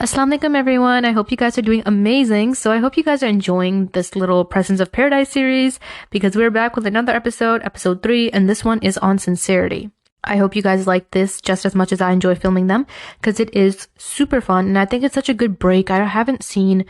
Assalamualaikum everyone. I hope you guys are doing amazing. So I hope you guys are enjoying this little Presence of Paradise series because we're back with another episode, episode 3, and this one is on sincerity. I hope you guys like this just as much as I enjoy filming them because it is super fun and I think it's such a good break. I haven't seen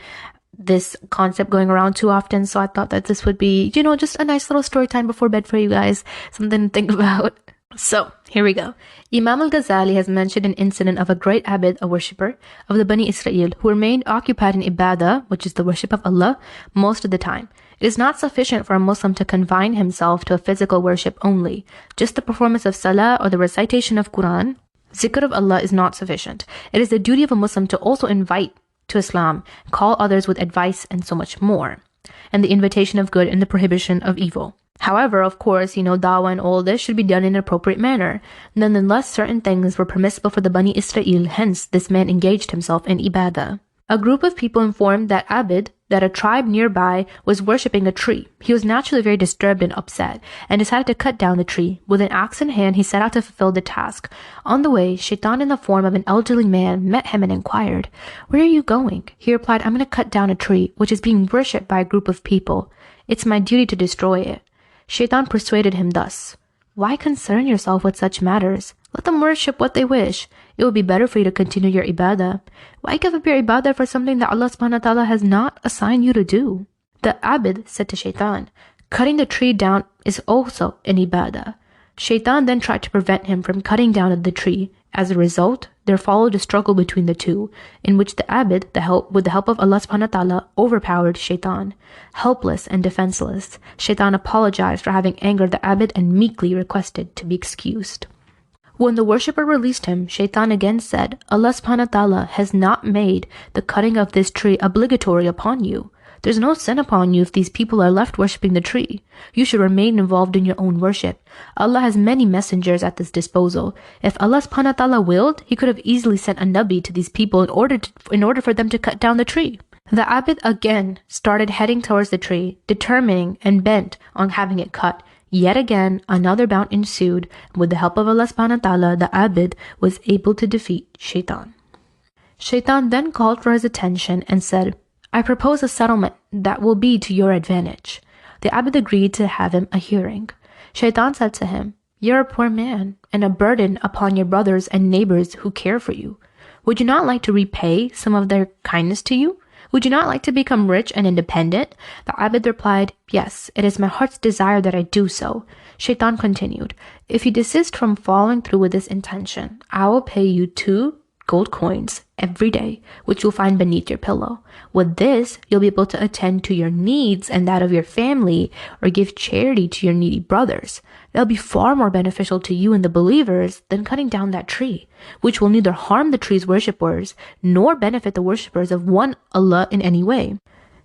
this concept going around too often, so I thought that this would be, just a nice little story time before bed for you guys, something to think about. So, here we go. Imam al-Ghazali has mentioned an incident of a great abid, a worshipper of the Bani Israel, who remained occupied in ibadah, which is the worship of Allah, most of the time. It is not sufficient for a Muslim to confine himself to a physical worship only. Just the performance of salah or the recitation of Quran, zikr of Allah is not sufficient. It is the duty of a Muslim to also invite to Islam, call others with advice, and so much more, and the invitation of good and the prohibition of evil. However, of course, dawah and all this should be done in an appropriate manner. Nonetheless, certain things were permissible for the Bani Israel, hence this man engaged himself in ibadah. A group of people informed that Abid, that a tribe nearby was worshipping a tree. He was naturally very disturbed and upset, and decided to cut down the tree. With an axe in hand, he set out to fulfill the task. On the way, shaytan in the form of an elderly man met him and inquired, "Where are you going?" He replied, "I'm going to cut down a tree, which is being worshipped by a group of people. It's my duty to destroy it." Shaitan persuaded him thus, "Why concern yourself with such matters? Let them worship what they wish. It will be better for you to continue your ibadah. Why give up your ibadah for something that Allah subhanahu wa ta'ala has not assigned you to do?" The abid said to Shaitan, "Cutting the tree down is also an ibadah." Shaitan then tried to prevent him from cutting down the tree. As a result, there followed a struggle between the two, in which the abid, with the help of Allah subhanahu wa ta'ala, overpowered Shaitan. Helpless and defenseless, Shaitan apologized for having angered the abid and meekly requested to be excused. When the worshipper released him, Shaitan again said, "Allah subhanahu wa ta'ala has not made the cutting of this tree obligatory upon you. There's no sin upon you if these people are left worshipping the tree. You should remain involved in your own worship. Allah has many messengers at his disposal. If Allah subhanahu wa ta'ala willed, He could have easily sent a Nabi to these people in order for them to cut down the tree." The abid again started heading towards the tree, determining and bent on having it cut. Yet again, another bout ensued. With the help of Allah subhanahu wa ta'ala, the abid was able to defeat Shaitan. Shaitan then called for his attention and said, "I propose a settlement that will be to your advantage." The abid agreed to have him a hearing. Shaitan said to him, "You're a poor man and a burden upon your brothers and neighbors who care for you. Would you not like to repay some of their kindness to you? Would you not like to become rich and independent?" The abid replied, "Yes, it is my heart's desire that I do so." Shaitan continued, "If you desist from following through with this intention, I will pay you 2 gold coins every day, which you'll find beneath your pillow. With this, you'll be able to attend to your needs and that of your family, or give charity to your needy brothers. They'll be far more beneficial to you and the believers than cutting down that tree, which will neither harm the tree's worshippers nor benefit the worshippers of one Allah in any way."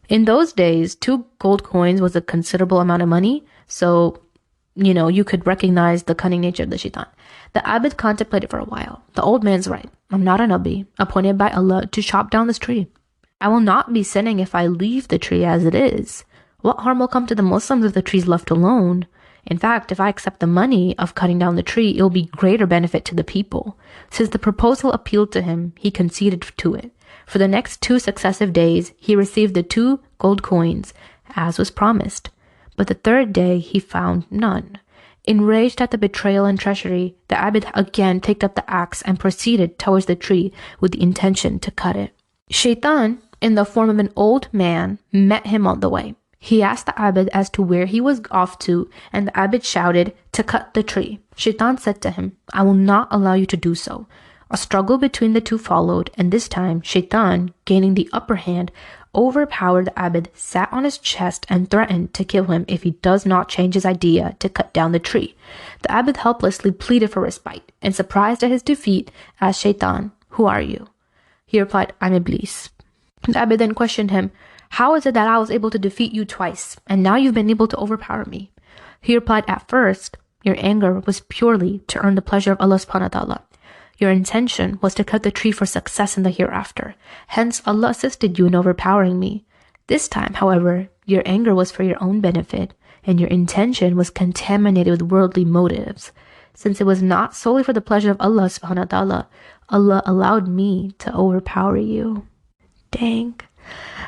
In those days, 2 gold coins was a considerable amount of money, so you could recognize the cunning nature of the shaitan. The abid contemplated for a while. The old man's right. I'm not a Nabi, appointed by Allah to chop down this tree. I will not be sinning if I leave the tree as it is. What harm will come to the Muslims if the tree is left alone? In fact, if I accept the money of cutting down the tree, it will be greater benefit to the people. Since the proposal appealed to him, he conceded to it. For the next 2 successive days, he received the 2 gold coins, as was promised. But the 3rd day, he found none. Enraged at the betrayal and treachery, the abid again picked up the axe and proceeded towards the tree with the intention to cut it. Shaitan, in the form of an old man, met him on the way. He asked the abid as to where he was off to, and the abid shouted, "To cut the tree." Shaitan said to him, "I will not allow you to do so." A struggle between the two followed, and this time, Shaitan, gaining the upper hand, overpowered the abid, sat on his chest, and threatened to kill him if he does not change his idea to cut down the tree. The abid helplessly pleaded for respite, and surprised at his defeat, asked Shaitan, "Who are you?" He replied, "I'm Iblis." The abid then questioned him, "How is it that I was able to defeat you twice, and now you've been able to overpower me?" He replied, "At first, your anger was purely to earn the pleasure of Allah subhanahu wa ta'ala. Your intention was to cut the tree for success in the hereafter. Hence, Allah assisted you in overpowering me. This time, however, your anger was for your own benefit, and your intention was contaminated with worldly motives. since it was not solely for the pleasure of Allah subhanahu wa ta'ala, Allah allowed me to overpower you. Dang.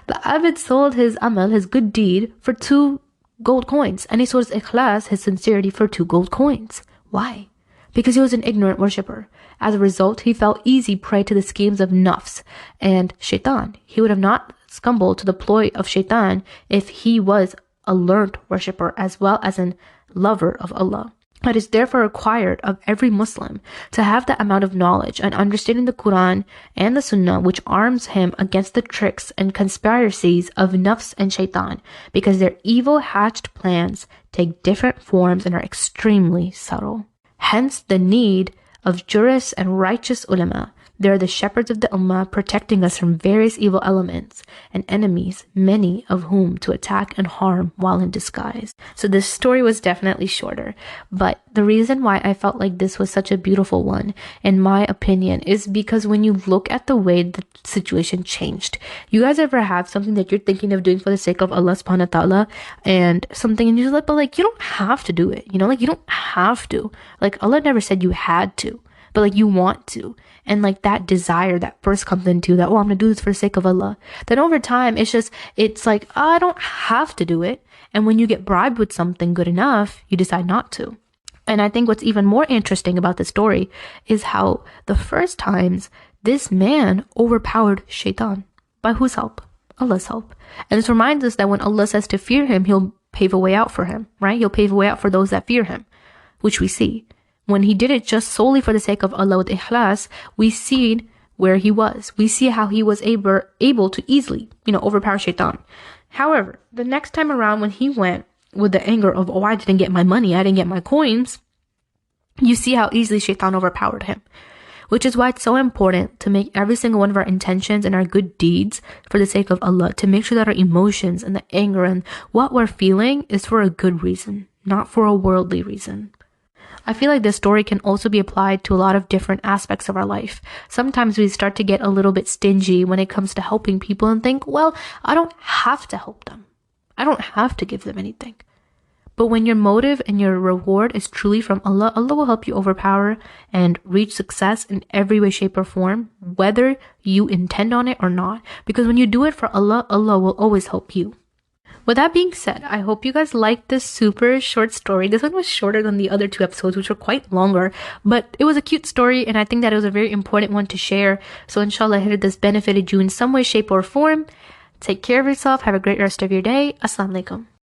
The Abid sold his amal, his good deed, for 2 gold coins, and he sold his ikhlas, his sincerity, for 2 gold coins. Why? Because he was an ignorant worshipper. As a result, he fell easy prey to the schemes of nafs and shaytan. He would have not succumbed to the ploy of shaytan if he was a learned worshipper as well as a lover of Allah. It is therefore required of every Muslim to have that amount of knowledge and understanding the Quran and the Sunnah which arms him against the tricks and conspiracies of nafs and shaitan, because their evil hatched plans take different forms and are extremely subtle. Hence the need of jurists and righteous ulama. They are the shepherds of the ummah, protecting us from various evil elements and enemies, many of whom to attack and harm while in disguise. So this story was definitely shorter, but the reason why I felt like this was such a beautiful one, in my opinion, is because when you look at the way the situation changed. You guys ever have something that you're thinking of doing for the sake of Allah subhanahu wa ta'ala, and something, and you're like, but like, you don't have to do it, you know, like you don't have to. Like Allah never said you had to, but like you want to. And like that desire that first comes into that, oh, I'm gonna do this for the sake of Allah. Then over time, it's like, oh, I don't have to do it. And when you get bribed with something good enough, you decide not to. And I think what's even more interesting about the story is how the first times this man overpowered shaitan. By whose help? Allah's help. And this reminds us that when Allah says to fear him, he'll pave a way out for him, right? He'll pave a way out for those that fear him, which we see. When he did it just solely for the sake of Allah with ikhlas, we see where he was. We see how he was able to easily, overpower shaitan. However, the next time around when he went with the anger of, oh, I didn't get my money, I didn't get my coins, you see how easily shaitan overpowered him. Which is why it's so important to make every single one of our intentions and our good deeds for the sake of Allah, to make sure that our emotions and the anger and what we're feeling is for a good reason, not for a worldly reason. I feel like this story can also be applied to a lot of different aspects of our life. Sometimes we start to get a little bit stingy when it comes to helping people and think, well, I don't have to help them. I don't have to give them anything. But when your motive and your reward is truly from Allah, Allah will help you overpower and reach success in every way, shape, or form, whether you intend on it or not. Because when you do it for Allah, Allah will always help you. With that being said, I hope you guys liked this super short story. This one was shorter than the other 2 episodes, which were quite longer, but it was a cute story, and I think that it was a very important one to share. So inshallah, I hope this benefited you in some way, shape, or form. Take care of yourself. Have a great rest of your day. Assalamu alaikum.